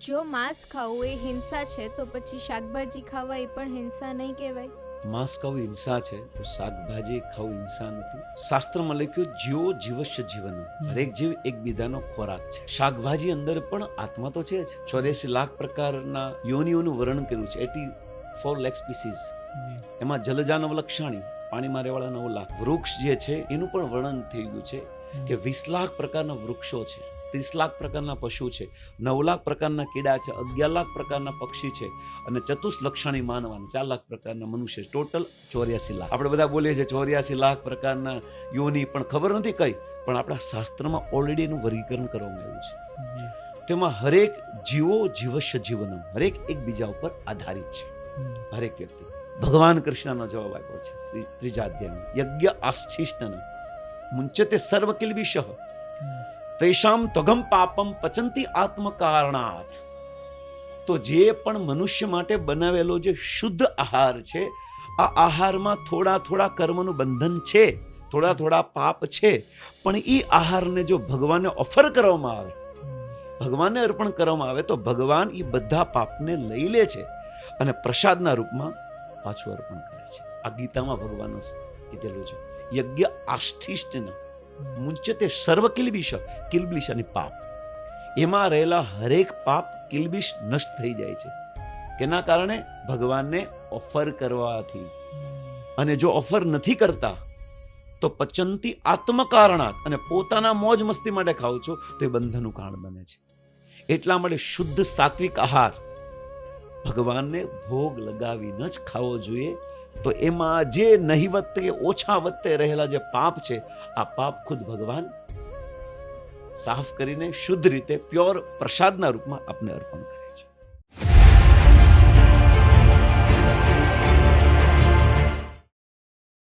જો માંસ ખાવું એ હિંસા છે તો પછી શાકભાજી ખાવા એ પણ હિંસા નહીં કહેવાય? માંસ ખાવું હિંસા છે તો શાકભાજી ખાવું હિંસા નથી. શાસ્ત્રમાં લખ્યું જીવો જીવશ્ય જીવન, હરેક જીવ એકબીજાનો ખોરાક છે. શાકભાજી અંદર પણ આત્મા તો છે જ. 84 લાખ પ્રકારના યોનિઓનું વર્ણન કર્યું છે. 84 લાખ સ્પીસીઝ. એમાં જલજાનવ લક્ષાણી, પાણીમાં રહેવાળા 9 લાખ. વૃક્ષ જે છે એનું પણ વર્ણન થઈ ગયું છે કે 20 લાખ પ્રકારના વૃક્ષો છે, 30 લાખ પ્રકારના પશુ છે, 9 લાખ પ્રકારના કીડા છે, 11 લાખ પ્રકારના પક્ષી છે અને ચતુષ્લક્ષાણી માનવાન 4 લાખ પ્રકારના મનુષ્ય. ટોટલ 84 લાખ. આપણે બધા બોલીએ છીએ 84 લાખ પ્રકારના યોની, પણ ખબર નથી કઈ. પણ આપણા શાસ્ત્રમાં ઓલરેડી એનું વર્ગીકરણ કરવામાં આવ્યું છે. તેમાં હરેક જીવો જીવશ્ય જીવનમ, હરેક એકબીજા ઉપર આધારિત છે. હરેક વ્યક્તિ. ભગવાન કૃષ્ણનો જવાબ આપ્યો છે ત્રીજા અધ્યાયમાં. યજ્ઞ આસ્થિષ્ટન મુંચતે સર્વ કિલ્બિષઃ તેષામ ત્વગમ પાપમ પચંતી આત્મકારણાત. તો જે પણ મનુષ્ય માટે બનાવેલો જે શુદ્ધ આહાર છે, આ આહારમાં થોડા થોડા કર્મનું બંધન છે, થોડા થોડા પાપ છે, પણ એ આહારને જો ભગવાનને ઓફર કરવામાં આવે, ભગવાનને અર્પણ કરવામાં આવે, તો ભગવાન એ બધા પાપને લઈ લે છે અને પ્રસાદના રૂપમાં પાછું અર્પણ કરે છે. આ ગીતામાં ભગવાનનું કીધેલું છે. યજ્ઞ આસ્થિષ્ટન મુંચતે સર્વ કિલ્બિષ, કિલ્બિષ અને પાપ. એમાં રહેલા હરેક પાપ કિલ્બિષ નષ્ટ થઈ જાય છે. કેના કારણે? ભગવાનને ઓફર કરવાથી. અને જો ઓફર નથી કરતા તો પચંતી આત્મકારણાત, અને પોતાના મોજ મસ્તી માટે ખાવ છો તો એ બંધનનું કારણ બને છે. એટલા માટે શુદ્ધ સાત્વિક આહાર ભગવાનને ભોગ લગાવીને જ ખાવો જોઈએ. તો એમાં જે નહિવત કે ઓછા વત્તે રહેલા જે પાપ છે, આ પાપ ખુદ ભગવાન સાફ કરીને શુદ્ધ રીતે પ્યોર પ્રસાદના રૂપમાં આપને અર્પણ કરે છે.